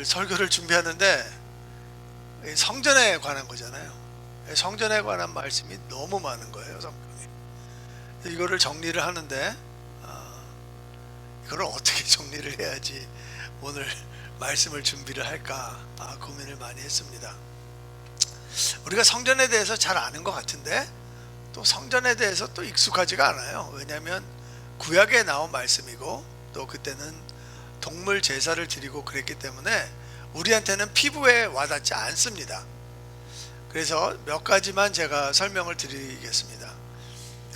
오늘 설교를 준비하는데 성전에 관한 거잖아요. 성전에 관한 말씀이 너무 많은 거예요, 성경에. 이거를 정리를 하는데 이걸 어떻게 정리를 해야지 오늘 말씀을 준비를 할까 고민을 많이 했습니다. 우리가 성전에 대해서 잘 아는 것 같은데 또 성전에 대해서 또 익숙하지가 않아요. 왜냐하면 구약에 나온 말씀이고 또 그때는 동물 제사를 드리고 그랬기 때문에 우리한테는 피부에 와닿지 않습니다. 그래서 몇 가지만 제가 설명을 드리겠습니다.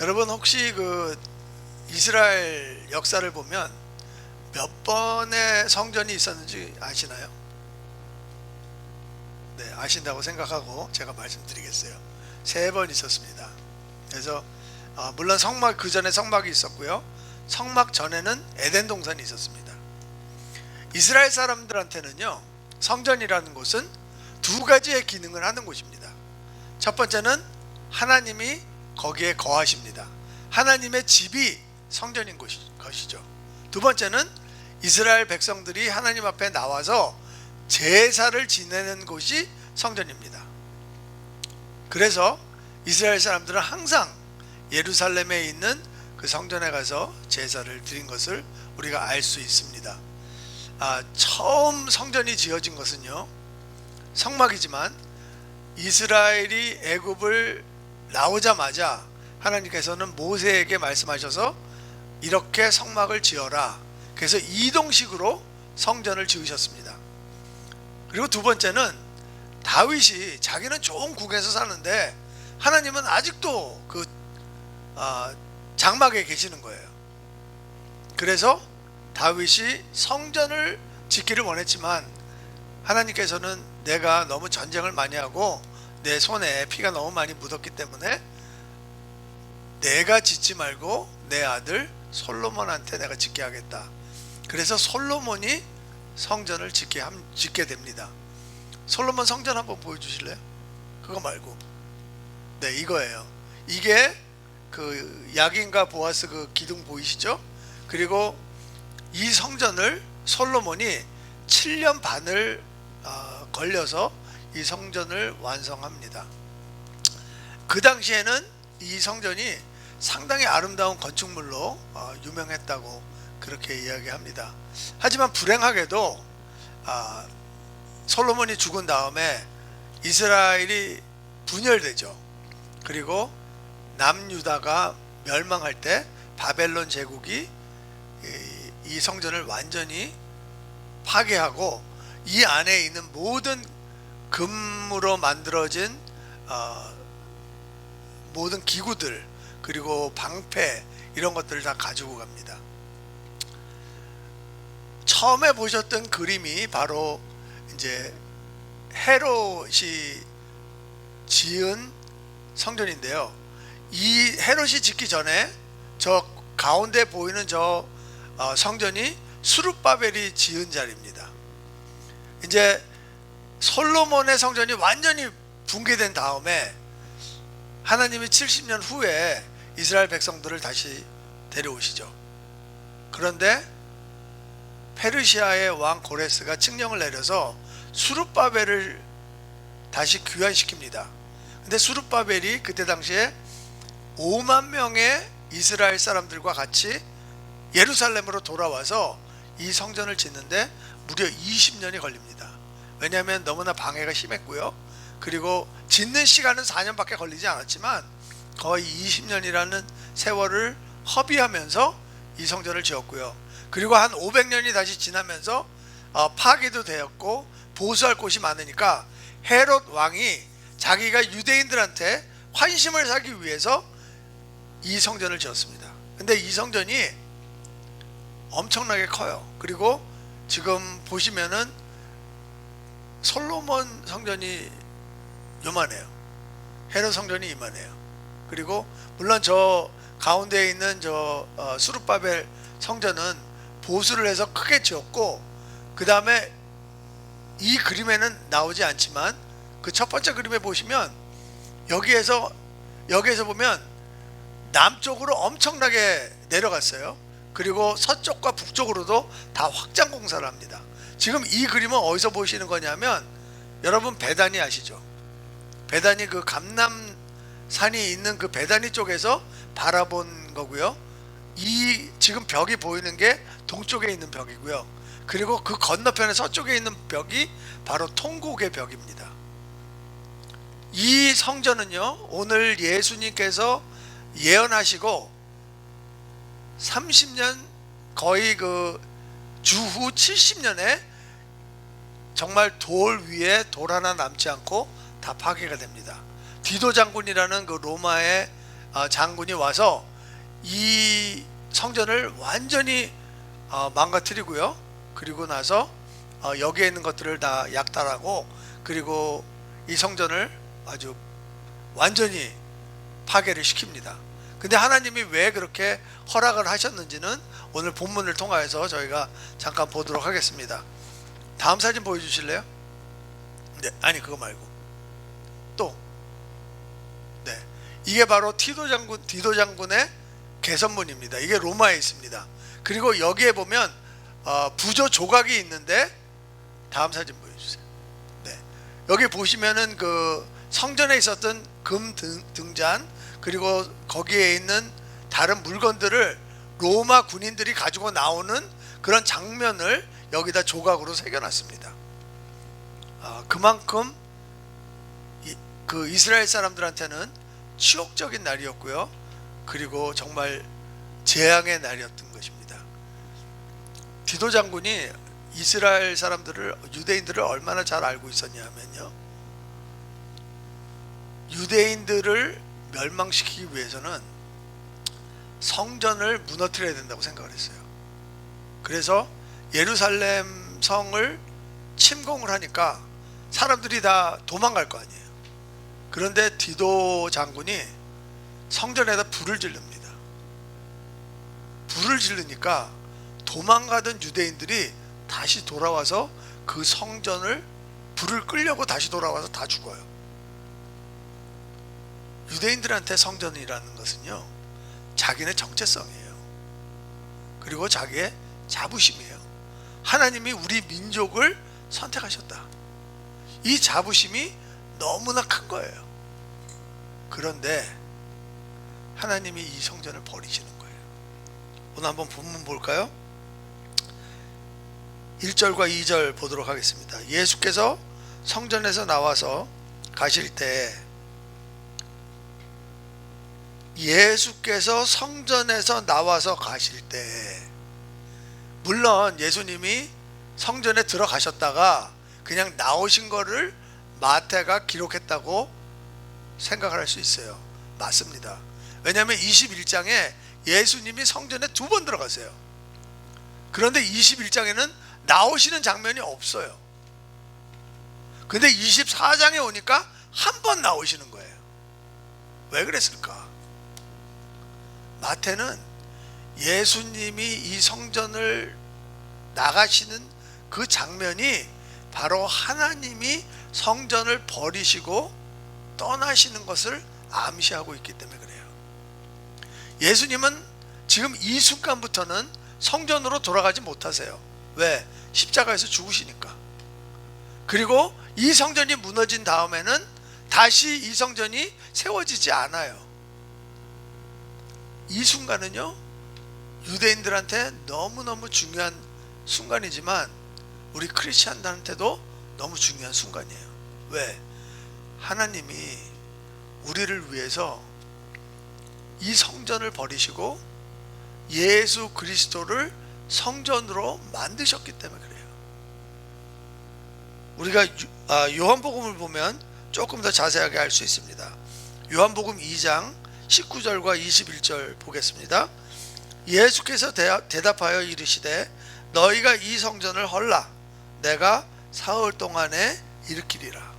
여러분 혹시 그 이스라엘 역사를 보면 몇 번의 성전이 있었는지 아시나요? 네, 아신다고 생각하고 제가 말씀드리겠어요. 3번 있었습니다. 그래서 물론 성막, 그 전에 성막이 있었고요, 성막 전에는 에덴 동산이 있었습니다. 이스라엘 사람들한테는요, 성전이라는 곳은 2가지의 기능을 하는 곳입니다. 첫 번째는 하나님이 거기에 거하십니다. 하나님의 집이 성전인 것이죠. 두 번째는 이스라엘 백성들이 하나님 앞에 나와서 제사를 지내는 곳이 성전입니다. 그래서 이스라엘 사람들은 항상 예루살렘에 있는 그 성전에 가서 제사를 드린 것을 우리가 알 수 있습니다. 처음 성전이 지어진 것은요, 성막이지만 이스라엘이 애굽을 나오자마자 하나님께서는 모세에게 말씀하셔서 이렇게 성막을 지어라. 그래서 이동식으로 성전을 지으셨습니다. 그리고 두 번째는 다윗이 자기는 좋은 국에서 사는데 하나님은 아직도 그 장막에 계시는 거예요. 그래서 다윗이 성전을 짓기를 원했지만 하나님께서는 내가 너무 전쟁을 많이 하고 내 손에 피가 너무 많이 묻었기 때문에 내가 짓지 말고 내 아들 솔로몬한테 내가 짓게 하겠다. 그래서 솔로몬이 성전을 짓게 됩니다. 솔로몬 성전 한번 보여주실래요? 그거 말고. 네, 이거예요. 이게 그 야긴과 보아스 그 기둥 보이시죠? 그리고 이 성전을 솔로몬이 7년 반을 걸려서 이 성전을 완성합니다. 그 당시에는 이 성전이 상당히 아름다운 건축물로 유명했다고 그렇게 이야기합니다. 하지만 불행하게도 솔로몬이 죽은 다음에 이스라엘이 분열되죠. 그리고 남유다가 멸망할 때 바벨론 제국이 이 성전을 완전히 파괴하고 이 안에 있는 모든 금으로 만들어진 모든 기구들 그리고 방패 이런 것들을 다 가지고 갑니다. 처음에 보셨던 그림이 바로 이제 헤롯이 지은 성전인데요. 이 헤롯이 짓기 전에 저 가운데 보이는 저 성전이 스룹바벨이 지은 자리입니다. 이제 솔로몬의 성전이 완전히 붕괴된 다음에 하나님이 70년 후에 이스라엘 백성들을 다시 데려오시죠. 그런데 페르시아의 왕 고레스가 칙령을 내려서 스룹바벨을 다시 귀환시킵니다. 근데 스룹바벨이 그때 당시에 5만 명의 이스라엘 사람들과 같이 예루살렘으로 돌아와서 이 성전을 짓는데 무려 20년이 걸립니다. 왜냐하면 너무나 방해가 심했고요. 그리고 짓는 시간은 4년밖에 걸리지 않았지만 거의 20년이라는 세월을 허비하면서 이 성전을 지었고요. 그리고 한 500년이 다시 지나면서 파괴도 되었고 보수할 곳이 많으니까 헤롯 왕이 자기가 유대인들한테 환심을 사기 위해서 이 성전을 지었습니다. 근데 이 성전이 엄청나게 커요. 그리고 지금 보시면은 솔로몬 성전이 요만해요. 헤롯 성전이 이만해요. 그리고 물론 저 가운데에 있는 저 스룹바벨 성전은 보수를 해서 크게 지었고, 그 다음에 이 그림에는 나오지 않지만 그 첫 번째 그림에 보시면 여기에서 보면 남쪽으로 엄청나게 내려갔어요. 그리고 서쪽과 북쪽으로도 다 확장 공사를 합니다. 지금 이 그림은 어디서 보시는 거냐면, 여러분 베다니 아시죠? 베다니 그 감람산이 있는 그 베다니 쪽에서 바라본 거고요. 이 지금 벽이 보이는 게 동쪽에 있는 벽이고요. 그리고 그 건너편에 서쪽에 있는 벽이 바로 통곡의 벽입니다. 이 성전은요, 오늘 예수님께서 예언하시고 30년, 거의 그 주후 70년에 정말 돌 위에 돌 하나 남지 않고 다 파괴가 됩니다. 디도 장군이라는 그 로마의 장군이 와서 이 성전을 완전히 망가뜨리고요. 그리고 나서 여기에 있는 것들을 다 약탈하고, 그리고 이 성전을 아주 완전히 파괴를 시킵니다. 근데 하나님이 왜 그렇게 허락을 하셨는지는 오늘 본문을 통하여서 저희가 잠깐 보도록 하겠습니다. 다음 사진 보여주실래요? 네, 아니 그거 말고 또, 네, 이게 바로 디도 장군의 개선문입니다. 이게 로마에 있습니다. 그리고 여기에 보면 부조 조각이 있는데, 다음 사진 보여주세요. 네, 여기 보시면은 그 성전에 있었던 금 등잔, 그리고 거기에 있는 다른 물건들을 로마 군인들이 가지고 나오는 그런 장면을 여기다 조각으로 새겨놨습니다. 그만큼 그 이스라엘 사람들한테는 치욕적인 날이었고요. 그리고 정말 재앙의 날이었던 것입니다. 디도 장군이 이스라엘 사람들을, 유대인들을 얼마나 잘 알고 있었냐면요, 유대인들을 멸망시키기 위해서는 성전을 무너뜨려야 된다고 생각을 했어요. 그래서 예루살렘 성을 침공을 하니까 사람들이 다 도망갈 거 아니에요. 그런데 디도 장군이 성전에다 불을 지릅니다. 불을 지르니까 도망가던 유대인들이 다시 돌아와서 그 성전을, 불을 끌려고 다시 돌아와서 다 죽어요. 유대인들한테 성전이라는 것은요, 자기네 정체성이에요. 그리고 자기의 자부심이에요. 하나님이 우리 민족을 선택하셨다, 이 자부심이 너무나 큰 거예요. 그런데 하나님이 이 성전을 버리시는 거예요. 오늘 한번 본문 볼까요? 1절과 2절 보도록 하겠습니다. 예수께서 성전에서 나와서 가실 때, 예수께서 성전에서 나와서 가실 때, 물론 예수님이 성전에 들어가셨다가 그냥 나오신 거를 마태가 기록했다고 생각을 할 수 있어요. 맞습니다. 왜냐하면 21장에 예수님이 성전에 2번 들어가세요. 그런데 21장에는 나오시는 장면이 없어요. 근데 24장에 오니까 한 번 나오시는 거예요. 왜 그랬을까? 마태는 예수님이 이 성전을 나가시는 그 장면이 바로 하나님이 성전을 버리시고 떠나시는 것을 암시하고 있기 때문에 그래요. 예수님은 지금 이 순간부터는 성전으로 돌아가지 못하세요. 왜? 십자가에서 죽으시니까. 그리고 이 성전이 무너진 다음에는 다시 이 성전이 세워지지 않아요. 이 순간은요, 유대인들한테 너무너무 중요한 순간이지만 우리 크리스찬들한테도 너무 중요한 순간이에요. 왜? 하나님이 우리를 위해서 이 성전을 버리시고 예수 그리스도를 성전으로 만드셨기 때문에 그래요. 우리가 요한복음을 보면 조금 더 자세하게 알 수 있습니다. 요한복음 2장 19절과 21절 보겠습니다. 예수께서 대답하여 이르시되 너희가 이 성전을 헐라 내가 사흘 동안에 일으키리라.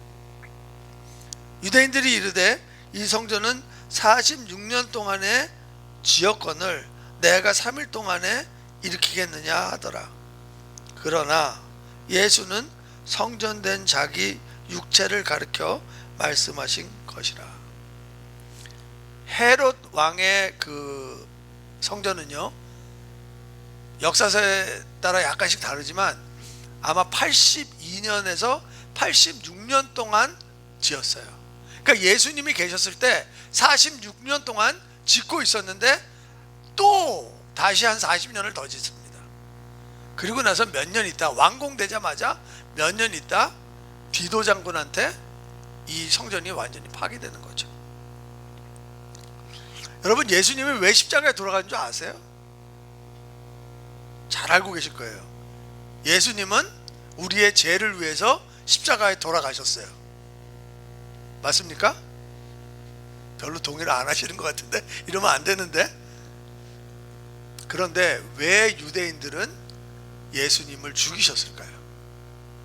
유대인들이 이르되 이 성전은 46년 동안에 지었거늘 내가 3일 동안에 일으키겠느냐 하더라. 그러나 예수는 성전된 자기 육체를 가리켜 말씀하신 것이라. 헤롯 왕의 그 성전은요, 역사서에 따라 약간씩 다르지만 아마 82년에서 86년 동안 지었어요. 그러니까 예수님이 계셨을 때 46년 동안 짓고 있었는데 또 다시 한 40년을 더 짓습니다. 그리고 나서 몇 년 있다, 완공되자마자 몇 년 있다 디도 장군한테 이 성전이 완전히 파괴되는 거죠. 여러분, 예수님이 왜 십자가에 돌아간 줄 아세요? 잘 알고 계실 거예요. 예수님은 우리의 죄를 위해서 십자가에 돌아가셨어요. 맞습니까? 별로 동의를 안 하시는 것 같은데, 이러면 안 되는데. 그런데 왜 유대인들은 예수님을 죽이셨을까요?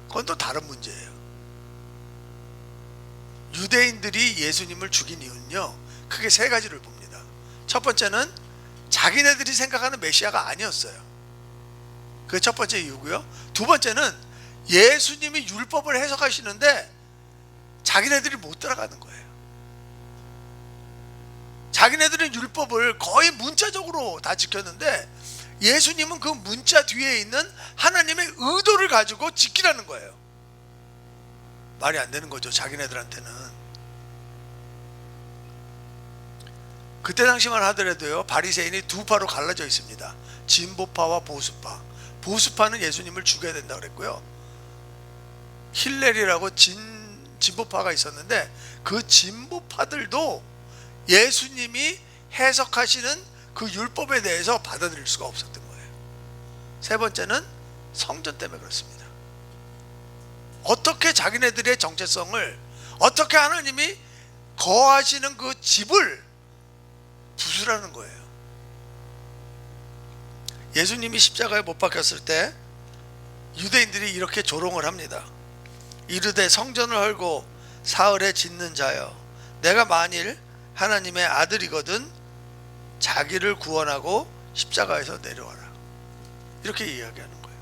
그건 또 다른 문제예요. 유대인들이 예수님을 죽인 이유는요, 크게 세 가지를 봅니다. 첫 번째는 자기네들이 생각하는 메시아가 아니었어요. 그게 첫 번째 이유고요. 두 번째는 예수님이 율법을 해석하시는데 자기네들이 못 따라가는 거예요. 자기네들은 율법을 거의 문자적으로 다 지켰는데 예수님은 그 문자 뒤에 있는 하나님의 의도를 가지고 지키라는 거예요. 말이 안 되는 거죠, 자기네들한테는. 그때 당시만 하더라도요, 바리새인이 두 파로 갈라져 있습니다. 진보파와 보수파. 보수파는 예수님을 죽여야 된다 그랬고요, 힐렐이라고 진보파가 있었는데 그 진보파들도 예수님이 해석하시는 그 율법에 대해서 받아들일 수가 없었던 거예요. 세 번째는 성전 때문에 그렇습니다. 어떻게 자기네들의 정체성을, 어떻게 하나님이 거하시는 그 집을 부수라는 거예요. 예수님이 십자가에 못 박혔을 때 유대인들이 이렇게 조롱을 합니다. 이르되 성전을 헐고 사흘에 짓는 자여, 내가 만일 하나님의 아들이거든 자기를 구원하고 십자가에서 내려와라. 이렇게 이야기하는 거예요.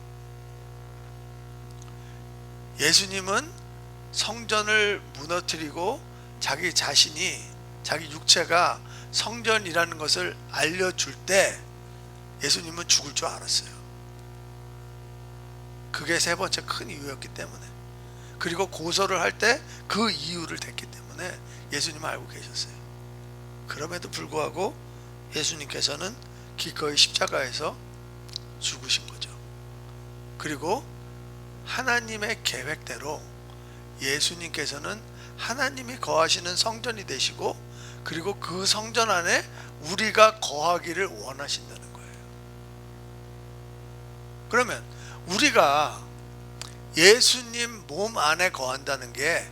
예수님은 성전을 무너뜨리고 자기 자신이, 자기 육체가 성전이라는 것을 알려줄 때 예수님은 죽을 줄 알았어요. 그게 세 번째 큰 이유였기 때문에, 그리고 고소를 할 때 그 이유를 댔기 때문에 예수님은 알고 계셨어요. 그럼에도 불구하고 예수님께서는 기꺼이 십자가에서 죽으신 거죠. 그리고 하나님의 계획대로 예수님께서는 하나님이 거하시는 성전이 되시고, 그리고 그 성전 안에 우리가 거하기를 원하신다는 거예요. 그러면 우리가 예수님 몸 안에 거한다는 게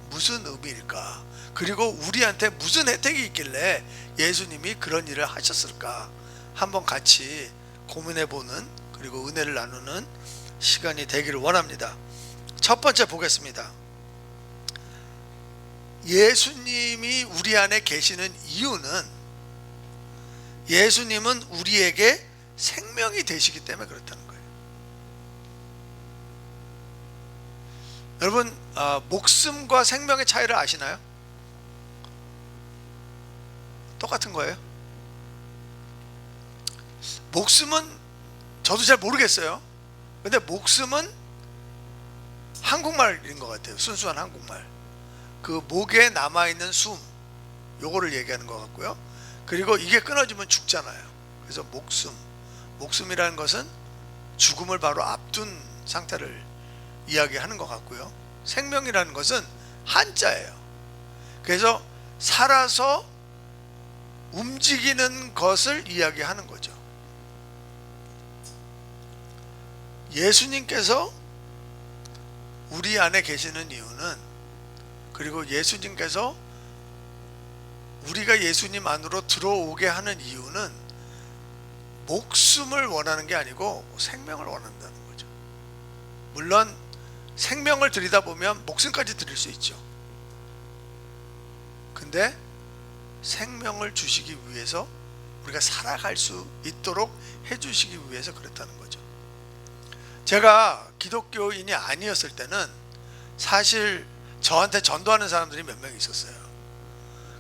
무슨 의미일까? 그리고 우리한테 무슨 혜택이 있길래 예수님이 그런 일을 하셨을까? 한번 같이 고민해보는, 그리고 은혜를 나누는 시간이 되기를 원합니다. 첫 번째 보겠습니다. 예수님이 우리 안에 계시는 이유는, 예수님은 우리에게 생명이 되시기 때문에 그렇다는 거예요. 여러분, 목숨과 생명의 차이를 아시나요? 똑같은 거예요. 목숨은 저도 잘 모르겠어요. 근데 목숨은 한국말인 것 같아요. 순수한 한국말. 그 목에 남아있는 숨, 요거를 얘기하는 것 같고요. 그리고 이게 끊어지면 죽잖아요. 그래서 목숨이라는 것은 죽음을 바로 앞둔 상태를 이야기하는 것 같고요. 생명이라는 것은 한자예요. 그래서 살아서 움직이는 것을 이야기하는 거죠. 예수님께서 우리 안에 계시는 이유는, 그리고 예수님께서 우리가 예수님 안으로 들어오게 하는 이유는 목숨을 원하는 게 아니고 생명을 원한다는 거죠. 물론 생명을 드리다 보면 목숨까지 드릴 수 있죠. 근데 생명을 주시기 위해서, 우리가 살아갈 수 있도록 해주시기 위해서 그렇다는 거죠. 제가 기독교인이 아니었을 때는 사실 저한테 전도하는 사람들이 몇 명 있었어요.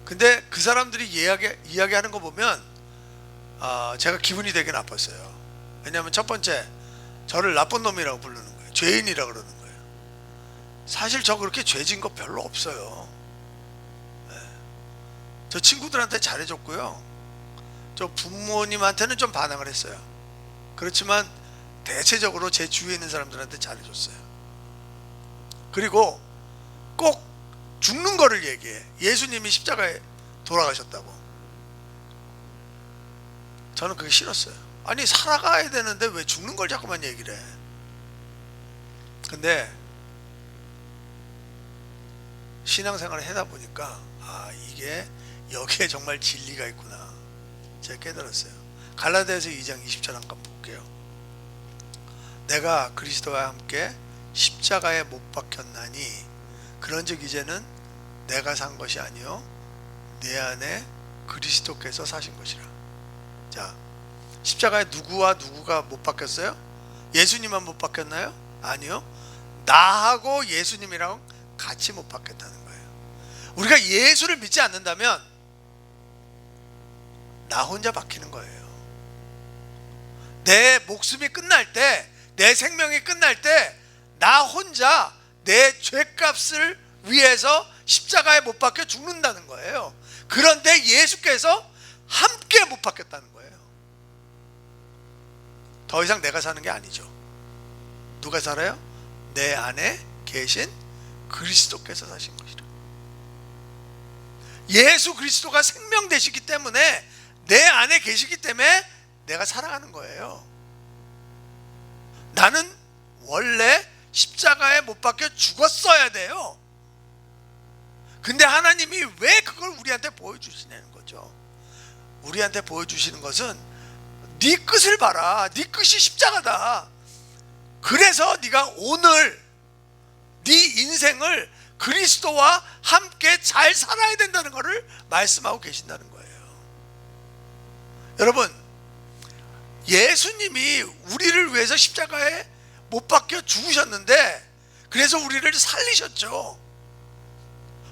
근데 그 사람들이 이야기하는 거 보면 제가 기분이 되게 나빴어요. 왜냐하면 첫 번째, 저를 나쁜 놈이라고 부르는 거예요. 죄인이라 그러는 거예요. 사실 저 그렇게 죄진 거 별로 없어요. 저 친구들한테 잘해줬고요. 저 부모님한테는 좀 반항을 했어요. 그렇지만 대체적으로 제 주위에 있는 사람들한테 잘해줬어요. 그리고 꼭 죽는 거를 얘기해. 예수님이 십자가에 돌아가셨다고. 저는 그게 싫었어요. 아니 살아가야 되는데 왜 죽는 걸 자꾸만 얘기를 해. 근데 신앙생활을 하다 보니까 이게 여기에 정말 진리가 있구나 제가 깨달았어요. 갈라디아서 2장 20절 한번 볼게요. 내가 그리스도와 함께 십자가에 못 박혔나니 그런즉 이제는 내가 산 것이 아니요 내 안에 그리스도께서 사신 것이라. 자, 십자가에 누구와 누구가 못 박혔어요? 예수님만 못 박혔나요? 아니요, 나하고 예수님이랑 같이 못 박혔다는 거예요. 우리가 예수를 믿지 않는다면 나 혼자 박히는 거예요. 내 목숨이 끝날 때, 내 생명이 끝날 때 나 혼자 내 죄값을 위해서 십자가에 못 박혀 죽는다는 거예요. 그런데 예수께서 함께 못 박혔다는 거예요. 더 이상 내가 사는 게 아니죠. 누가 살아요? 내 안에 계신 그리스도께서 사신 것이라. 예수 그리스도가 생명 되시기 때문에, 내 안에 계시기 때문에 내가 살아가는 거예요. 나는 원래 십자가에 못 박혀 죽었어야 돼요. 근데 하나님이 왜 그걸 우리한테 보여주시냐는 거죠. 우리한테 보여주시는 것은 네 끝을 봐라. 네 끝이 십자가다. 그래서 네가 오늘 네 인생을 그리스도와 함께 잘 살아야 된다는 것을 말씀하고 계신다는 거예요. 여러분, 예수님이 우리를 위해서 십자가에 못 박혀 죽으셨는데 그래서 우리를 살리셨죠.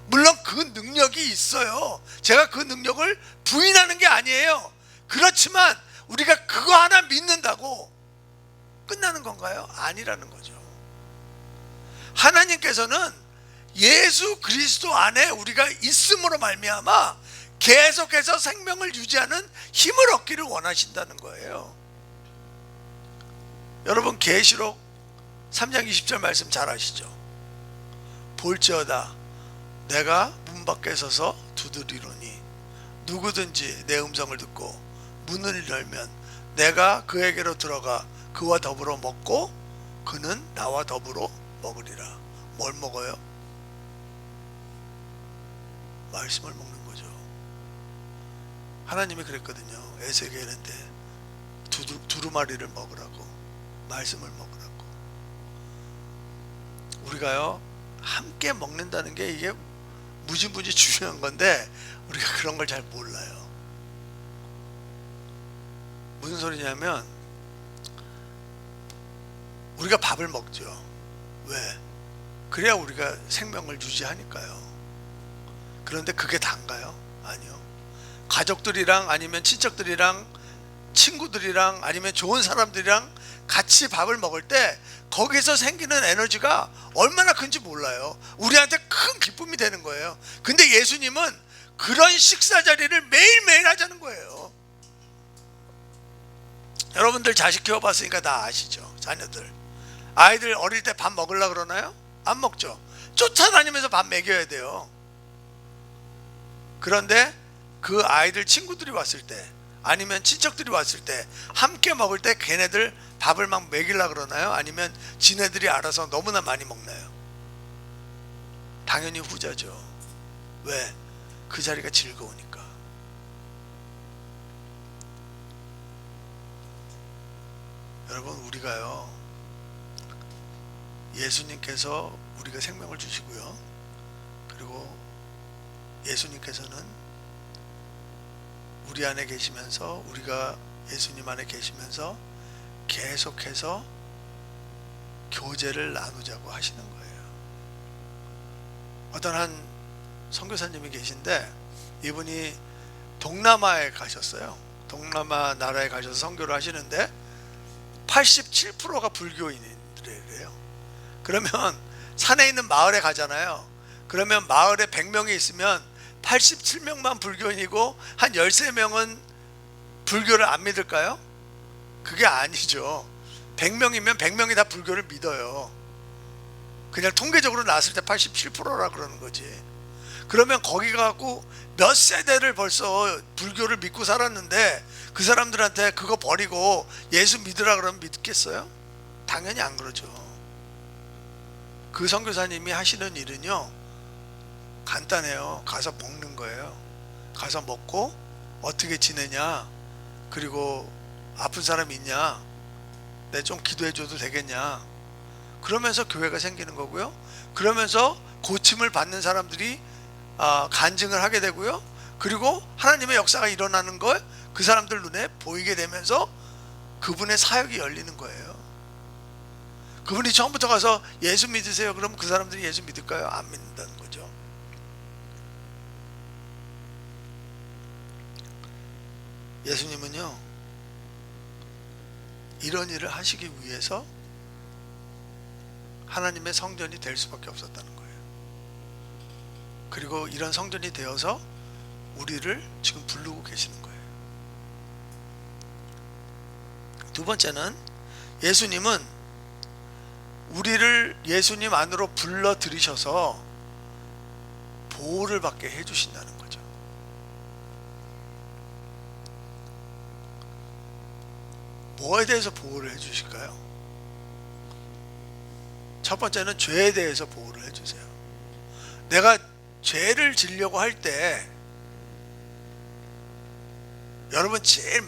물론 그 능력이 있어요. 제가 그 능력을 부인하는 게 아니에요. 그렇지만 우리가 그거 하나 믿는다고 끝나는 건가요? 아니라는 거죠. 하나님께서는 예수 그리스도 안에 우리가 있음으로 말미암아 계속해서 생명을 유지하는 힘을 얻기를 원하신다는 거예요. 여러분, 계시록 3장 20절 말씀 잘 아시죠? 볼지어다 내가 문 밖에 서서 두드리노니 누구든지 내 음성을 듣고 문을 열면 내가 그에게로 들어가 그와 더불어 먹고 그는 나와 더불어 먹으리라. 뭘 먹어요? 말씀을 먹는 거죠. 하나님이 그랬거든요. 에스겔한테 두루마리를 먹으라고, 말씀을 먹으라고. 우리가요 함께 먹는다는 게 이게 무지무지 중요한 건데 우리가 그런 걸 잘 몰라요. 무슨 소리냐면 우리가 밥을 먹죠. 왜? 그래야 우리가 생명을 유지하니까요. 그런데 그게 다인가요? 아니요. 가족들이랑 아니면 친척들이랑 친구들이랑 아니면 좋은 사람들이랑 같이 밥을 먹을 때 거기서 생기는 에너지가 얼마나 큰지 몰라요. 우리한테 큰 기쁨이 되는 거예요. 근데 예수님은 그런 식사 자리를 매일매일 하자는 거예요. 여러분들 자식 키워봤으니까 다 아시죠? 자녀들, 아이들 어릴 때 밥 먹으려고 그러나요? 안 먹죠. 쫓아다니면서 밥 먹여야 돼요. 그런데 그 아이들 친구들이 왔을 때 아니면 친척들이 왔을 때 함께 먹을 때 걔네들 밥을 막 먹이려고 그러나요? 아니면 지네들이 알아서 너무나 많이 먹나요? 당연히 후자죠. 왜? 그 자리가 즐거우니까. 여러분, 우리가요 예수님께서 우리가 생명을 주시고요, 그리고 예수님께서는 우리 안에 계시면서, 우리가 예수님 안에 계시면서 계속해서 교제를 나누자고 하시는 거예요. 어떤 한 선교사님이 계신데 이분이 동남아에 가셨어요. 동남아 나라에 가셔서 선교를 하시는데 87%가 불교인들이래요. 그러면 산에 있는 마을에 가잖아요. 그러면 마을에 100명이 있으면 87명만 불교인이고 한 13명은 불교를 안 믿을까요? 그게 아니죠. 100명이면 100명이 다 불교를 믿어요. 그냥 통계적으로 나왔을 때 87%라 그러는 거지. 그러면 거기 가고 몇 세대를 벌써 불교를 믿고 살았는데 그 사람들한테 그거 버리고 예수 믿으라 그러면 믿겠어요? 당연히 안 그러죠. 그 선교사님이 하시는 일은요, 간단해요. 가서 먹는 거예요. 가서 먹고 어떻게 지내냐, 그리고 아픈 사람 있냐, 내 좀 기도해줘도 되겠냐, 그러면서 교회가 생기는 거고요. 그러면서 고침을 받는 사람들이 간증을 하게 되고요. 그리고 하나님의 역사가 일어나는 걸 그 사람들 눈에 보이게 되면서 그분의 사역이 열리는 거예요. 그분이 처음부터 가서 예수 믿으세요 그러면 그 사람들이 예수 믿을까요? 안 믿는다는 거죠. 예수님은요, 이런 일을 하시기 위해서 하나님의 성전이 될 수밖에 없었다는 거예요. 그리고 이런 성전이 되어서 우리를 지금 부르고 계시는 거예요. 두 번째는, 예수님은 우리를 예수님 안으로 불러 들이셔서 보호를 받게 해주신다는 거죠. 뭐에 대해서 보호를 해주실까요? 첫 번째는 죄에 대해서 보호를 해주세요. 내가 죄를 지려고 할 때 여러분 제일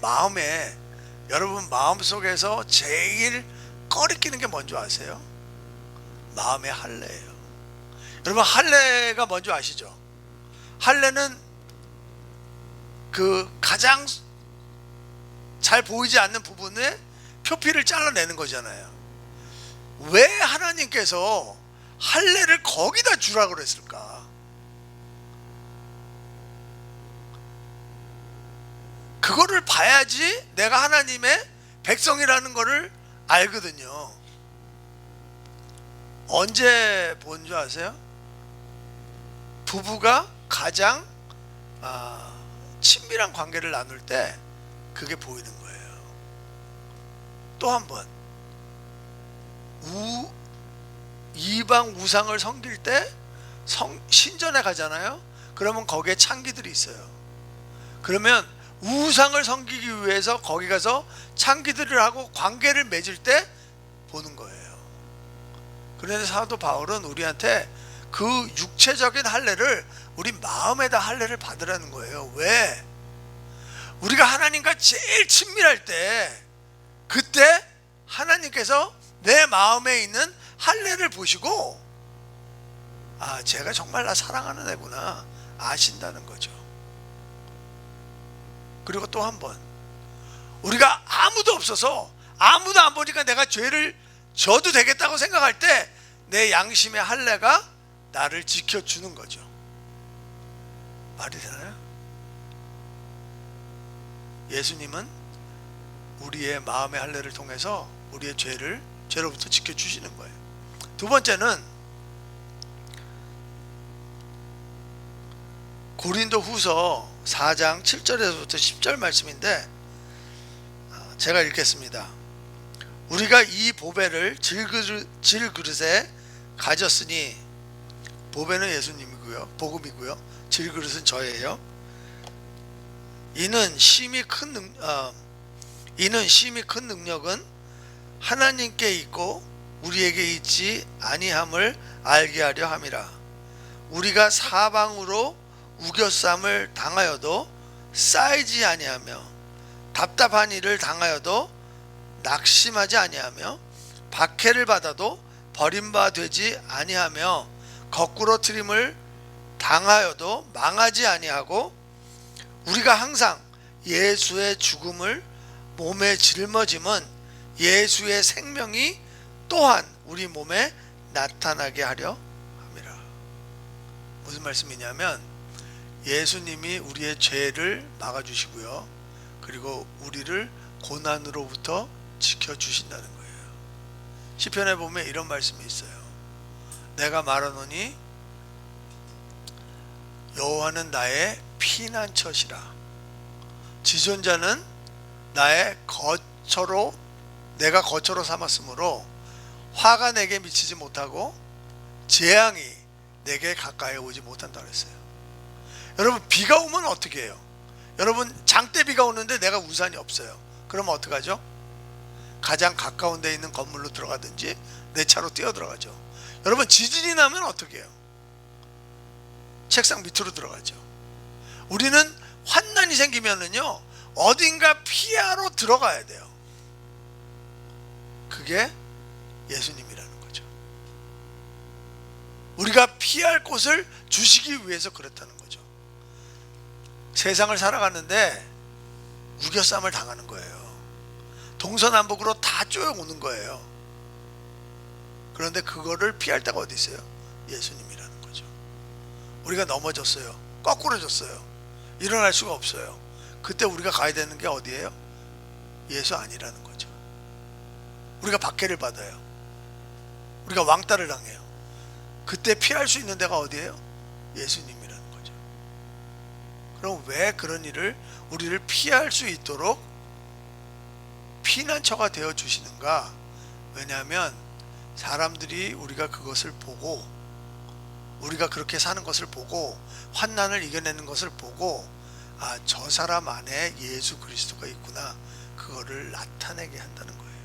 여러분 마음속에서 제일 꺼리끼는 게 뭔지 아세요? 마음의 할례예요. 여러분 할례가 뭔지 아시죠? 할례는 그 가장 잘 보이지 않는 부분에 표피를 잘라내는 거잖아요. 왜 하나님께서 할례를 거기다 주라고 그랬을까? 그거를 봐야지 내가 하나님의 백성이라는 거를 알거든요. 언제 본 줄 아세요? 부부가 가장 친밀한 관계를 나눌 때 그게 보이는 거예요. 또 한 번, 이방 우상을 섬길 때 신전에 가잖아요. 그러면 거기에 창기들이 있어요. 그러면 우상을 섬기기 위해서 거기 가서 창기들을 하고 관계를 맺을 때 보는 거예요. 그런데 사도 바울은 우리한테 그 육체적인 할례를 우리 마음에다 할례를 받으라는 거예요. 왜? 우리가 하나님과 제일 친밀할 때, 그때 하나님께서 내 마음에 있는 할례를 보시고 제가 정말 나 사랑하는 애구나 아신다는 거죠. 그리고 또 한 번, 우리가 아무도 없어서 아무도 안 보니까 내가 죄를 져도 되겠다고 생각할 때 내 양심의 할례가 나를 지켜주는 거죠. 말이 되나요? 예수님은 우리의 마음의 할례를 통해서 우리의 죄로부터 지켜주시는 거예요. 두 번째는 고린도 후서 4장 7절에서부터 10절 말씀인데 제가 읽겠습니다. 우리가 이 보배를 질그릇에 가졌으니, 보배는 예수님이고요, 복음이고요, 질그릇은 저예요. 이는 심히 큰 능력은 하나님께 있고 우리에게 있지 아니함을 알게 하려 함이라. 우리가 사방으로 우겨쌈을 당하여도 쌓이지 아니하며, 답답한 일을 당하여도 낙심하지 아니하며, 박해를 받아도 버림바 되지 아니하며, 거꾸로 트림을 당하여도 망하지 아니하고, 우리가 항상 예수의 죽음을 몸에 짊어짐은 예수의 생명이 또한 우리 몸에 나타나게 하려 함이라. 무슨 말씀이냐면, 예수님이 우리의 죄를 막아주시고요, 그리고 우리를 고난으로부터 지켜주신다는 거예요. 시편에 보면 이런 말씀이 있어요. 내가 말하노니 여호와는 나의 피난처시라. 지존자는 나의 거처로, 내가 거처로 삼았으므로 화가 내게 미치지 못하고 재앙이 내게 가까이 오지 못한다 그랬어요. 여러분, 비가 오면 어떻게 해요? 여러분, 장대 비가 오는데 내가 우산이 없어요. 그러면 어떡하죠? 가장 가까운 데 있는 건물로 들어가든지 내 차로 뛰어 들어가죠. 여러분, 지진이 나면 어떻게 해요? 책상 밑으로 들어가죠. 우리는 환난이 생기면은요, 어딘가 피하러 들어가야 돼요. 그게 예수님이라는 거죠. 우리가 피할 곳을 주시기 위해서 그렇다는 거죠. 세상을 살아가는데 우겨쌈을 당하는 거예요. 동서남북으로 다 쪼여오는 거예요. 그런데 그거를 피할 데가 어디 있어요? 예수님이라는 거죠. 우리가 넘어졌어요. 거꾸로졌어요. 일어날 수가 없어요. 그때 우리가 가야 되는 게 어디예요? 예수 아니라는 거죠. 우리가 박해를 받아요. 우리가 왕따를 당해요. 그때 피할 수 있는 데가 어디예요? 예수님이라는 거죠. 그럼 왜 그런 일을, 우리를 피할 수 있도록 피난처가 되어 주시는가? 왜냐하면 사람들이 우리가 그것을 보고, 우리가 그렇게 사는 것을 보고, 환난을 이겨내는 것을 보고, 아, 저 사람 안에 예수 그리스도가 있구나, 그거를 나타내게 한다는 거예요.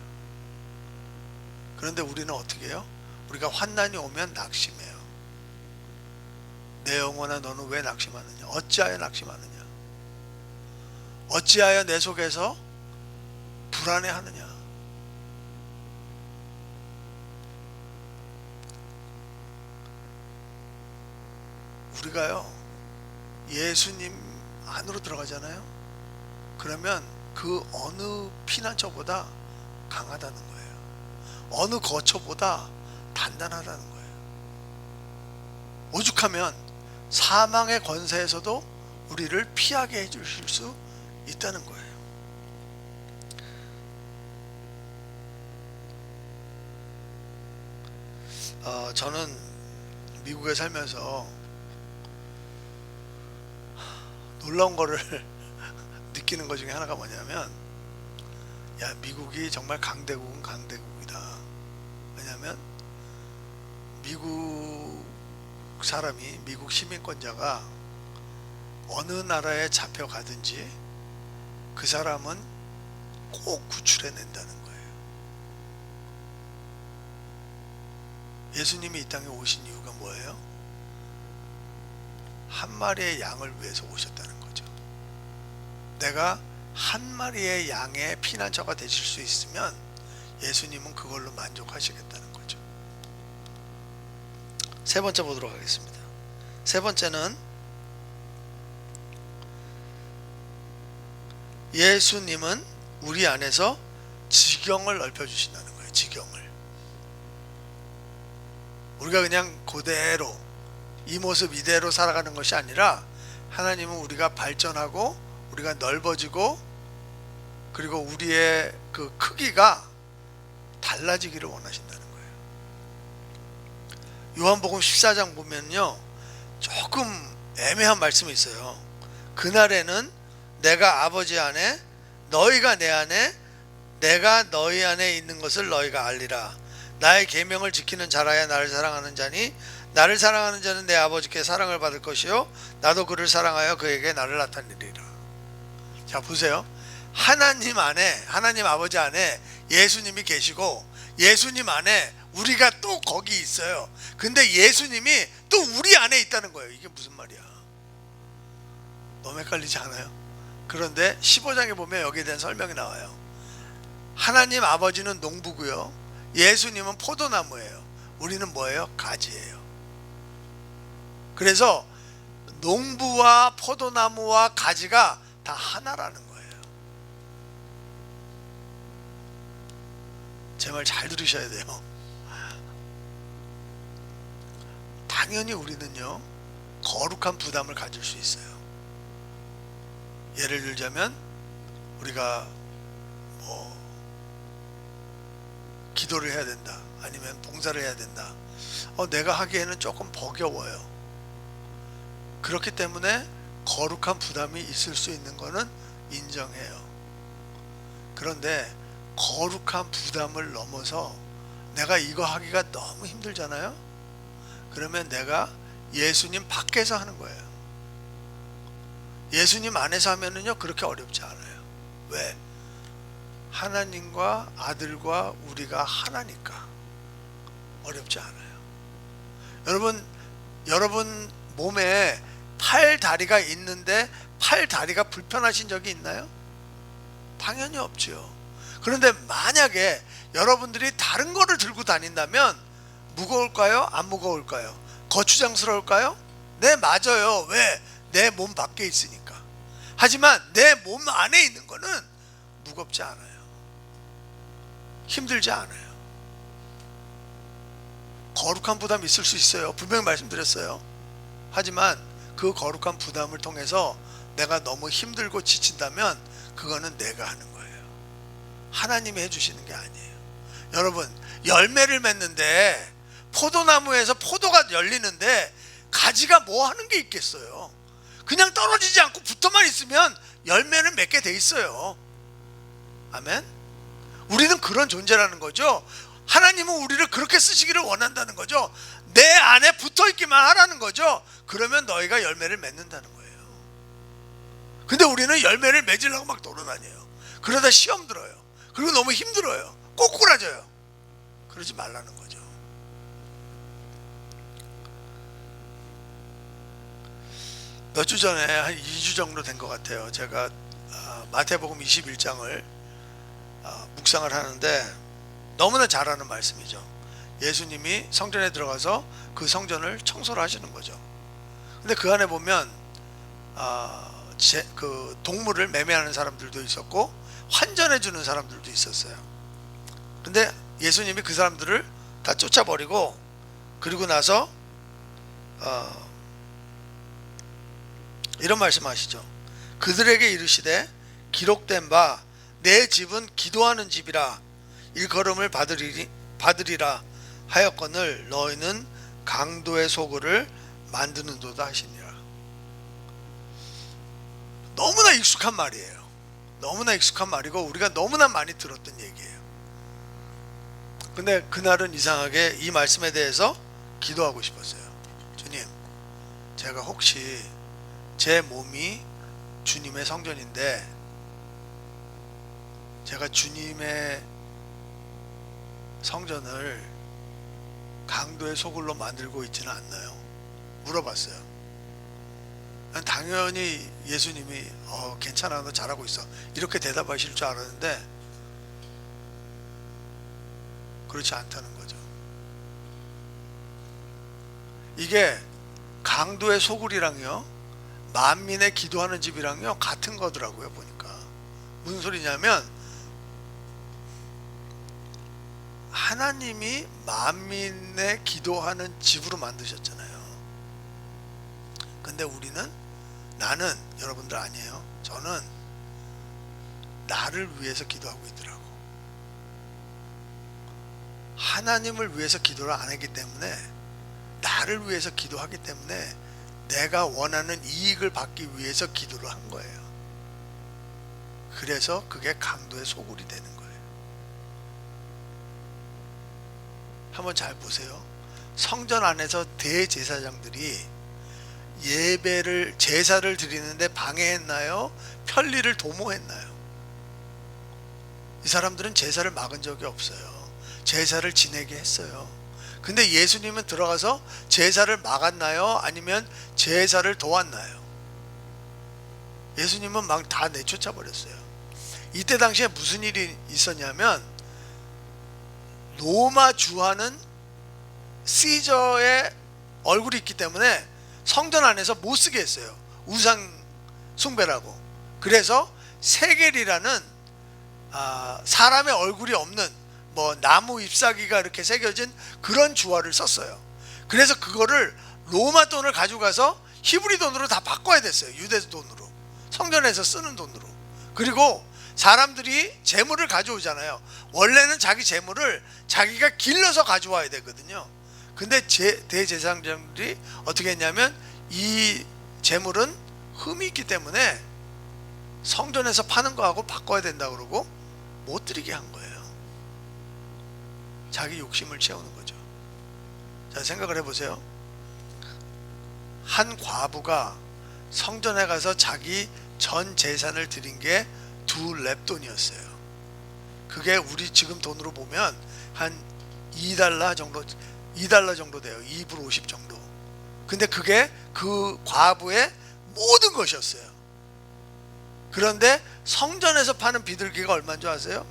그런데 우리는 어떻게 해요? 우리가 환난이 오면 낙심해요. 내 영혼아, 너는 왜 낙심하느냐? 어찌하여 낙심하느냐? 어찌하여 내 속에서 불안해하느냐? 우리가요, 예수님 안으로 들어가잖아요. 그러면 그 어느 피난처보다 강하다는 거예요. 어느 거처보다 단단하다는 거예요. 오죽하면 사망의 권세에서도 우리를 피하게 해주실 수 있다는 거예요. 저는 미국에 살면서 놀라운 거를 느끼는 것 중에 하나가 뭐냐면, 야, 미국이 정말 강대국은 강대국이다. 왜냐하면 미국 사람이, 미국 시민권자가 어느 나라에 잡혀가든지 그 사람은 꼭 구출해낸다는 거예요. 예수님이 이 땅에 오신 이유가 뭐예요? 한 마리의 양을 위해서 오셨다는 거죠. 내가 한 마리의 양의 피난처가 되실 수 있으면 예수님은 그걸로 만족하시겠다는 거죠. 세 번째 보도록 하겠습니다. 세 번째는 예수님은 우리 안에서 지경을 넓혀주신다는 거예요. 지경을. 우리가 그냥 그대로 이 모습 이대로 살아가는 것이 아니라, 하나님은 우리가 발전하고 우리가 넓어지고, 그리고 우리의 그 크기가 달라지기를 원하신다는 거예요. 요한복음 14장 보면요, 조금 애매한 말씀이 있어요. 그날에는 내가 아버지 안에, 너희가 내 안에, 내가 너희 안에 있는 것을 너희가 알리라. 나의 계명을 지키는 자라야 나를 사랑하는 자니, 나를 사랑하는 자는 내 아버지께 사랑을 받을 것이요 나도 그를 사랑하여 그에게 나를 나타내리라. 자, 보세요. 하나님 안에, 하나님 아버지 안에 예수님이 계시고, 예수님 안에 우리가 또 거기 있어요. 근데 예수님이 또 우리 안에 있다는 거예요. 이게 무슨 말이야? 너무 헷갈리지 않아요? 그런데 15장에 보면 여기에 대한 설명이 나와요. 하나님 아버지는 농부고요, 예수님은 포도나무예요. 우리는 뭐예요? 가지예요. 그래서 농부와 포도나무와 가지가 다 하나라는 거예요. 제 말 잘 들으셔야 돼요. 당연히 우리는요, 거룩한 부담을 가질 수 있어요. 예를 들자면 우리가 기도를 해야 된다, 아니면 봉사를 해야 된다, 내가 하기에는 조금 버거워요. 그렇기 때문에 거룩한 부담이 있을 수 있는 거는 인정해요. 그런데 거룩한 부담을 넘어서 내가 이거 하기가 너무 힘들잖아요. 그러면 내가 예수님 밖에서 하는 거예요. 예수님 안에서 하면은요 그렇게 어렵지 않아요. 왜? 하나님과 아들과 우리가 하나니까 어렵지 않아요. 여러분 몸에 팔 다리가 있는데 팔 다리가 불편하신 적이 있나요? 당연히 없죠. 그런데 만약에 여러분들이 다른 거를 들고 다닌다면 무거울까요? 안 무거울까요? 거추장스러울까요? 네, 맞아요. 왜? 내 몸 밖에 있으니까. 하지만 내 몸 안에 있는 거는 무겁지 않아요. 힘들지 않아요. 거룩한 부담이 있을 수 있어요. 분명히 말씀드렸어요. 하지만 그 거룩한 부담을 통해서 내가 너무 힘들고 지친다면 그거는 내가 하는 거예요. 하나님이 해주시는 게 아니에요. 여러분, 열매를 맺는데 포도나무에서 포도가 열리는데 가지가 뭐 하는 게 있겠어요? 그냥 떨어지지 않고 붙어만 있으면 열매는 맺게 돼 있어요. 아멘? 우리는 그런 존재라는 거죠. 하나님은 우리를 그렇게 쓰시기를 원한다는 거죠. 내 안에 붙어 있기만 하라는 거죠. 그러면 너희가 열매를 맺는다는 거예요. 근데 우리는 열매를 맺으려고 막 돌아다녀요. 그러다 시험 들어요. 그리고 너무 힘들어요. 꼬꾸라져요. 그러지 말라는 거죠. 몇 주 전에 한 2주 정도 된 것 같아요. 제가 마태복음 21장을 묵상을 하는데 너무나 잘 아는 말씀이죠. 예수님이 성전에 들어가서 그 성전을 청소를 하시는 거죠. 근데 그 안에 보면 그 동물을 매매하는 사람들도 있었고 환전해 주는 사람들도 있었어요. 근데 예수님이 그 사람들을 다 쫓아버리고 그리고 나서 이런 말씀하시죠. 그들에게 이르시되 기록된 바 내 집은 기도하는 집이라 일컬음을 받으리라 하였거늘 너희는 강도의 소굴을 만드는도다 하시니라. 너무나 익숙한 말이에요. 너무나 익숙한 말이고 우리가 너무나 많이 들었던 얘기예요. 근데 그날은 이상하게 이 말씀에 대해서 기도하고 싶었어요. 주님, 제가 혹시 제 몸이 주님의 성전인데 제가 주님의 성전을 강도의 소굴로 만들고 있지는 않나요? 물어봤어요. 당연히 예수님이 괜찮아, 너 잘하고 있어 이렇게 대답하실 줄 알았는데 그렇지 않다는 거죠. 이게 강도의 소굴이랑요 만민의 기도하는 집이랑요 같은 거더라고요. 보니까 무슨 소리냐면 하나님이 만민의 기도하는 집으로 만드셨잖아요. 근데 나는 여러분들 아니에요. 저는 나를 위해서 기도하고 있더라고. 하나님을 위해서 기도를 안 했기 때문에 나를 위해서 기도하기 때문에 내가 원하는 이익을 받기 위해서 기도를 한 거예요. 그래서 그게 강도의 소굴이 되는 거예요. 한번 잘 보세요. 성전 안에서 대제사장들이 제사를 드리는데 방해했나요? 편리를 도모했나요? 이 사람들은 제사를 막은 적이 없어요. 제사를 지내게 했어요. 근데 예수님은 들어가서 제사를 막았나요? 아니면 제사를 도왔나요? 예수님은 막 다 내쫓아 버렸어요. 이때 당시에 무슨 일이 있었냐면 로마 주하는 시저의 얼굴이 있기 때문에 성전 안에서 못 쓰게 했어요. 우상 숭배라고. 그래서 세겔이라는 사람의 얼굴이 없는 나무 잎사귀가 이렇게 새겨진 그런 주화를 썼어요. 그래서 그거를 로마 돈을 가져가서 히브리 돈으로 다 바꿔야 됐어요. 유대 돈으로, 성전에서 쓰는 돈으로. 그리고 사람들이 재물을 가져오잖아요. 원래는 자기 재물을 자기가 길러서 가져와야 되거든요. 근데 대제사장들이 어떻게 했냐면 이 재물은 흠이 있기 때문에 성전에서 파는 거하고 바꿔야 된다 그러고 못 드리게 한 거예요. 자기 욕심을 채우는 거죠. 자, 생각을 해보세요. 한 과부가 성전에 가서 자기 전 재산을 드린 게 2렙돈이었어요. 그게 우리 지금 돈으로 보면 한 2달러 정도 돼요. 2불 50 정도. 근데 그게 그 과부의 모든 것이었어요. 그런데 성전에서 파는 비둘기가 얼마인 줄 아세요?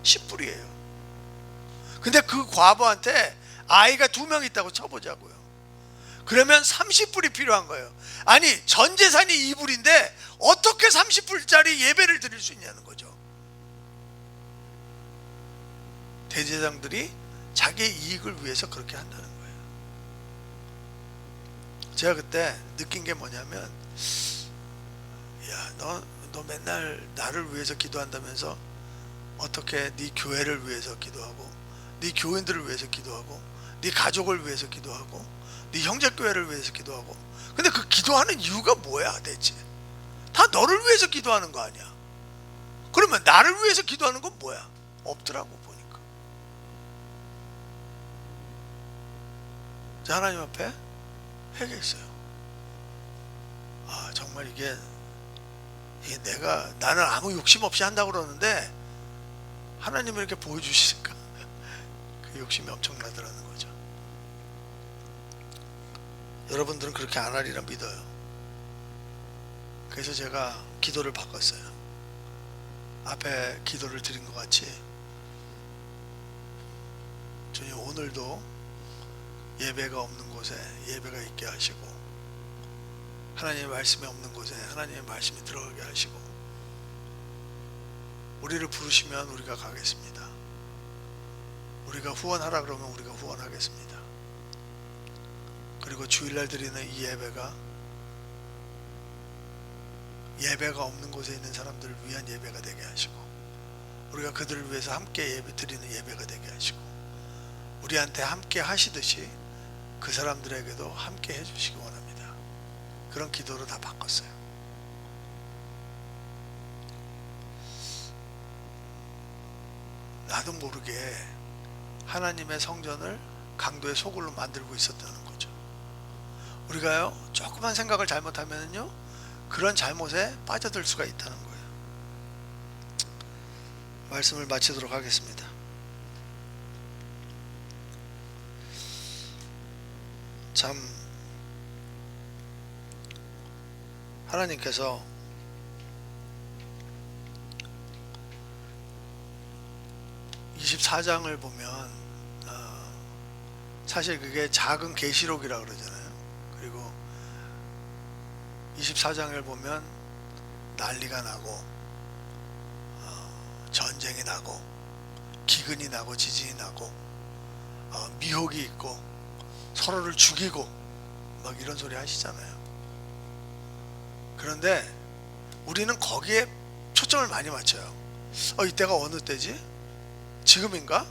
10불이에요. 근데 그 과부한테 아이가 2명 있다고 쳐보자고요. 그러면 30불이 필요한 거예요. 아니, 전 재산이 2불인데 어떻게 30불짜리 예배를 드릴 수 있냐는 거죠. 대제사장들이 자기의 이익을 위해서 그렇게 한다는 거예요. 제가 그때 느낀 게 뭐냐면, 야, 너 맨날 나를 위해서 기도한다면서 어떻게 네 교회를 위해서 기도하고 네 교인들을 위해서 기도하고 네 가족을 위해서 기도하고 네 형제교회를 위해서 기도하고, 근데 그 기도하는 이유가 뭐야 대체? 다 너를 위해서 기도하는 거 아니야? 그러면 나를 위해서 기도하는 건 뭐야? 없더라고 보니까. 자, 하나님 앞에 회개했어요. 아, 정말 이게 나는 아무 욕심 없이 한다고 그러는데 하나님이 이렇게 보여주시니까 그 욕심이 엄청나더라는 거죠. 여러분들은 그렇게 안 하리라 믿어요. 그래서 제가 기도를 바꿨어요. 앞에 기도를 드린 것 같이 주님, 오늘도 예배가 없는 곳에 예배가 있게 하시고 하나님의 말씀이 없는 곳에 하나님의 말씀이 들어가게 하시고, 우리를 부르시면 우리가 가겠습니다. 우리가 후원하라 그러면 우리가 후원하겠습니다. 그리고 주일날 드리는 이 예배가 없는 곳에 있는 사람들을 위한 예배가 되게 하시고, 우리가 그들을 위해서 함께 예배 드리는 예배가 되게 하시고, 우리한테 함께 하시듯이 그 사람들에게도 함께 해주시기 원합니다. 그런 기도로 다 바꿨어요. 나도 모르게 하나님의 성전을 강도의 소굴로 만들고 있었다는 거죠. 우리가요, 조그만 생각을 잘못하면요, 그런 잘못에 빠져들 수가 있다는 거예요. 말씀을 마치도록 하겠습니다. 참, 하나님께서 (24장을) 보면 사실 그게 작은 계시록이라 그러잖아요. 그리고 24장을 보면 난리가 나고 전쟁이 나고 기근이 나고 지진이 나고 미혹이 있고 서로를 죽이고 막 이런 소리 하시잖아요. 그런데 우리는 거기에 초점을 많이 맞춰요. 이때가 어느 때지? 지금인가?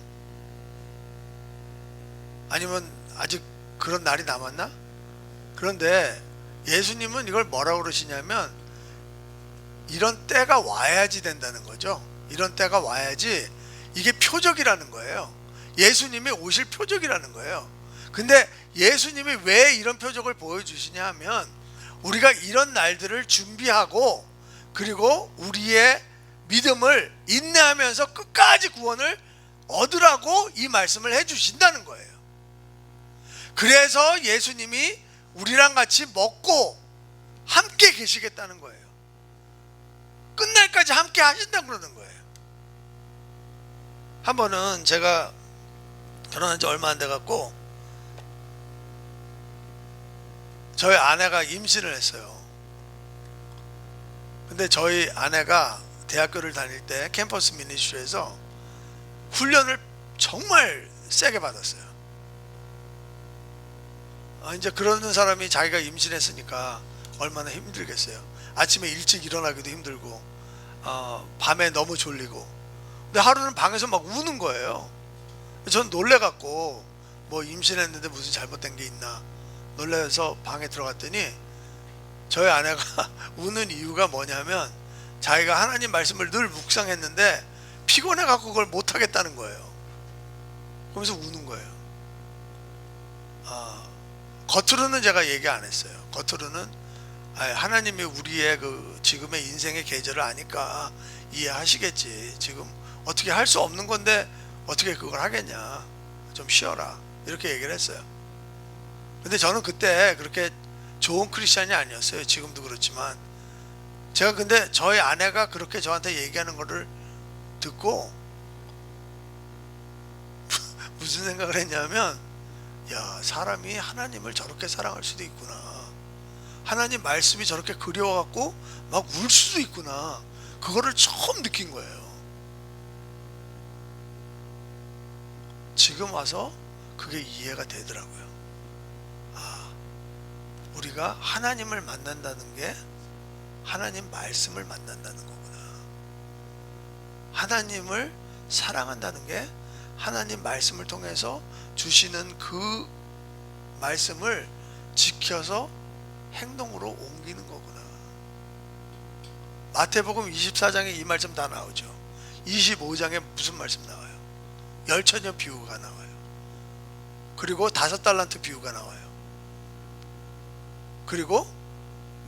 아니면 아직 그런 날이 남았나? 그런데 예수님은 이걸 뭐라고 그러시냐면, 이런 때가 와야지 된다는 거죠. 이런 때가 와야지, 이게 표적이라는 거예요. 예수님이 오실 표적이라는 거예요. 근데 예수님이 왜 이런 표적을 보여주시냐 하면, 우리가 이런 날들을 준비하고 그리고 우리의 믿음을 인내하면서 끝까지 구원을 얻으라고 이 말씀을 해주신다는 거예요. 그래서 예수님이 우리랑 같이 먹고 함께 계시겠다는 거예요. 끝날까지 함께 하신다고 그러는 거예요. 한 번은 제가 결혼한 지 얼마 안 돼갖고 저희 아내가 임신을 했어요. 근데 저희 아내가 대학교를 다닐 때 캠퍼스 미니스트리에서 훈련을 정말 세게 받았어요. 이제 그러는 사람이 자기가 임신했으니까 얼마나 힘들겠어요. 아침에 일찍 일어나기도 힘들고 밤에 너무 졸리고. 근데 하루는 방에서 막 우는 거예요. 전 놀래갖고 뭐 임신했는데 무슨 잘못된 게 있나 놀라서 방에 들어갔더니 저희 아내가 우는 이유가 뭐냐면 자기가 하나님 말씀을 늘 묵상했는데 피곤해 갖고 그걸 못 하겠다는 거예요. 그러면서 우는 거예요. 겉으로는 제가 얘기 안 했어요. 겉으로는 하나님이 우리의 그 지금의 인생의 계절을 아니까 이해하시겠지. 지금 어떻게 할 수 없는 건데 어떻게 그걸 하겠냐. 좀 쉬어라. 이렇게 얘기를 했어요. 근데 저는 그때 그렇게 좋은 크리스찬이 아니었어요. 지금도 그렇지만 제가 근데 저희 아내가 그렇게 저한테 얘기하는 거를 듣고 무슨 생각을 했냐면, 야, 사람이 하나님을 저렇게 사랑할 수도 있구나. 하나님 말씀이 저렇게 그리워갖고 막 울 수도 있구나. 그거를 처음 느낀 거예요. 지금 와서 그게 이해가 되더라고요. 우리가 하나님을 만난다는 게 하나님 말씀을 만난다는 거구나. 하나님을 사랑한다는 게 하나님 말씀을 통해서 주시는 그 말씀을 지켜서 행동으로 옮기는 거구나. 마태복음 24장에 이 말씀 다 나오죠. 25장에 무슨 말씀 나와요? 열처녀 비유가 나와요. 그리고 5달란트 비유가 나와요. 그리고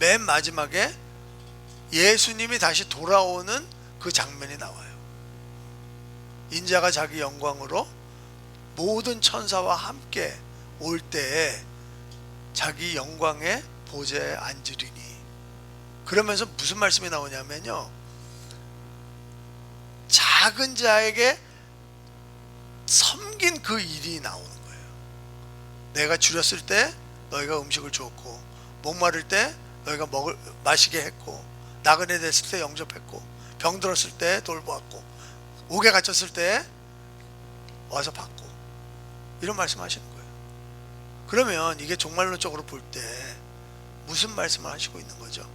맨 마지막에 예수님이 다시 돌아오는 그 장면이 나와요. 인자가 자기 영광으로 모든 천사와 함께 올 때에 자기 영광의 보좌에 앉으리니. 그러면서 무슨 말씀이 나오냐면요, 작은 자에게 섬긴 그 일이 나오는 거예요. 내가 줄였을 때 너희가 음식을 주었고, 목마를 때 너희가 마시게 했고, 나그네 됐을 때 영접했고, 병들었을 때 돌보았고, 옥에 갇혔을 때 와서 받고, 이런 말씀하시는 거예요. 그러면 이게 종말론적으로 볼 때 무슨 말씀을 하시고 있는 거죠?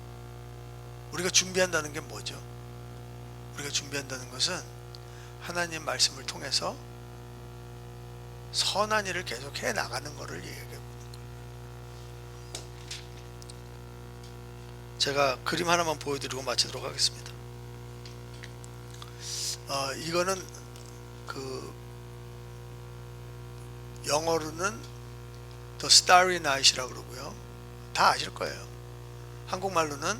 우리가 준비한다는 게 뭐죠? 우리가 준비한다는 것은 하나님 말씀을 통해서 선한 일을 계속 해 나가는 것을 얘기하고 있는 거예요. 제가 그림 하나만 보여드리고 마치도록 하겠습니다. 이거는 그 영어로는 The Starry Night이라고 그러고요. 다 아실 거예요. 한국말로는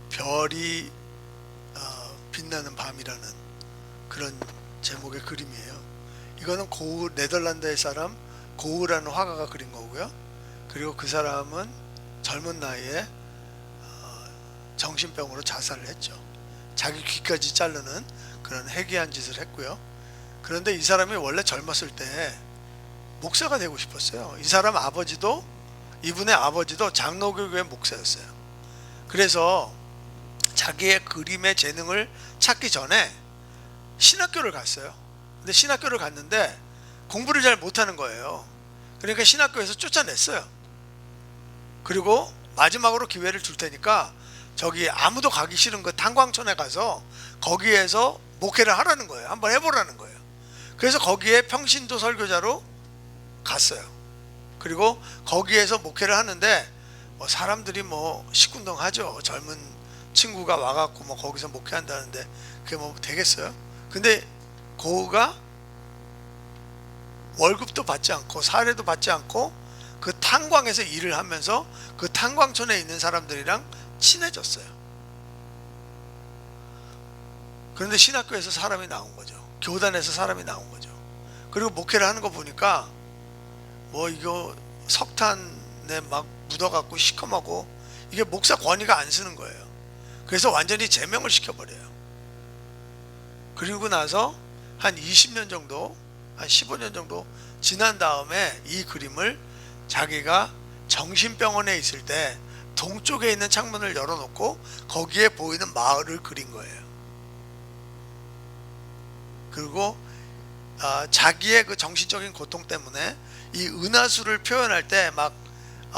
별이 빛나는 밤이라는 그런 제목의 그림이에요. 이거는 네덜란드의 사람 고흐라는 화가가 그린 거고요. 그리고 그 사람은 젊은 나이에 정신병으로 자살을 했죠. 자기 귀까지 자르는 그런 해괴한 짓을 했고요. 그런데 이 사람이 원래 젊었을 때 목사가 되고 싶었어요. 이 사람 아버지도, 이분의 아버지도 장로교회 목사였어요. 그래서 자기의 그림의 재능을 찾기 전에 신학교를 갔어요. 근데 신학교를 갔는데 공부를 잘 못하는 거예요. 그러니까 신학교에서 쫓아냈어요. 그리고 마지막으로 기회를 줄 테니까 저기 아무도 가기 싫은 그 탄광촌에 가서 거기에서 목회를 하라는 거예요. 한번 해보라는 거예요. 그래서 거기에 평신도 설교자로 갔어요. 그리고 거기에서 목회를 하는데 뭐 사람들이 뭐 시큰둥하죠. 젊은 친구가 와갖고 뭐 거기서 목회한다는데 그게 뭐 되겠어요? 근데 고흐가 월급도 받지 않고 사례도 받지 않고 그 탄광에서 일을 하면서 그 탄광촌에 있는 사람들이랑 친해졌어요. 그런데 신학교에서 사람이 나온 거죠. 교단에서 사람이 나온 거죠. 그리고 목회를 하는 거 보니까 뭐 이거 석탄에 막 묻어갖고 시커멓고 이게 목사 권위가 안 쓰는 거예요. 그래서 완전히 제명을 시켜버려요. 그리고 나서 한 20년 정도, 한 15년 정도 지난 다음에 이 그림을 자기가 정신병원에 있을 때 동쪽에 있는 창문을 열어놓고 거기에 보이는 마을을 그린 거예요. 그리고 자기의 그 정신적인 고통 때문에 이 은하수를 표현할 때 막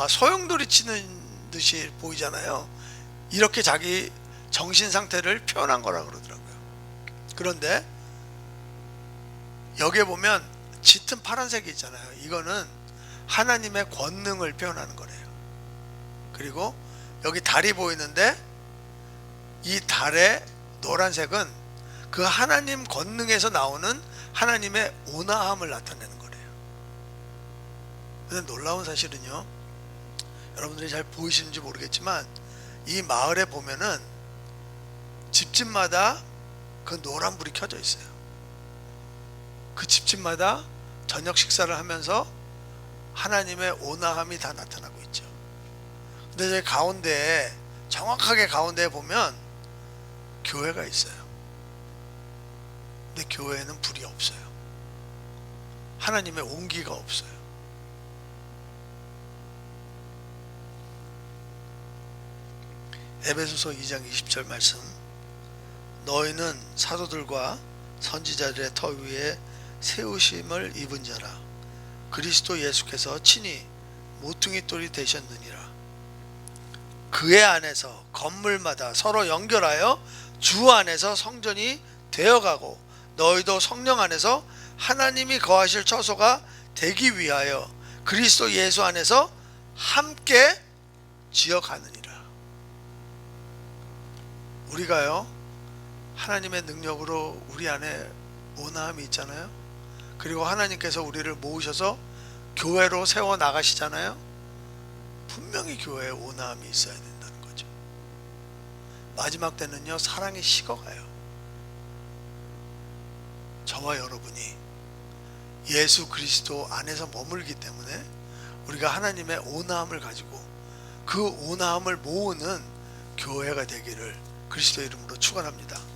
소용돌이 치는 듯이 보이잖아요. 이렇게 자기 정신 상태를 표현한 거라 그러더라고요. 그런데 여기에 보면 짙은 파란색이 있잖아요. 이거는 하나님의 권능을 표현하는 거래요. 그리고 여기 달이 보이는데 이 달의 노란색은 그 하나님 권능에서 나오는 하나님의 온화함을 나타내는 거래요. 근데 놀라운 사실은요, 여러분들이 잘 보이시는지 모르겠지만 이 마을에 보면은 집집마다 그 노란 불이 켜져 있어요. 그 집집마다 저녁 식사를 하면서 하나님의 온화함이 다 나타나고 있죠. 근데 저희 가운데에, 정확하게 가운데에 보면 교회가 있어요. 근데 교회에는 불이 없어요. 하나님의 온기가 없어요. 에베소서 2장 20절 말씀, 너희는 사도들과 선지자들의 터 위에 세우심을 입은 자라. 그리스도 예수께서 친히 모퉁이 돌이 되셨느니라. 그의 안에서 건물마다 서로 연결하여 주 안에서 성전이 되어가고 너희도 성령 안에서 하나님이 거하실 처소가 되기 위하여 그리스도 예수 안에서 함께 지어가느니라. 우리가요, 하나님의 능력으로 우리 안에 온화함이 있잖아요. 그리고 하나님께서 우리를 모으셔서 교회로 세워 나가시잖아요. 분명히 교회에 온화함이 있어야 된다는 거죠. 마지막 때는요, 사랑이 식어가요. 저와 여러분이 예수 그리스도 안에서 머물기 때문에 우리가 하나님의 온화함을 가지고 그 온화함을 모으는 교회가 되기를 그리스도 이름으로 축원합니다.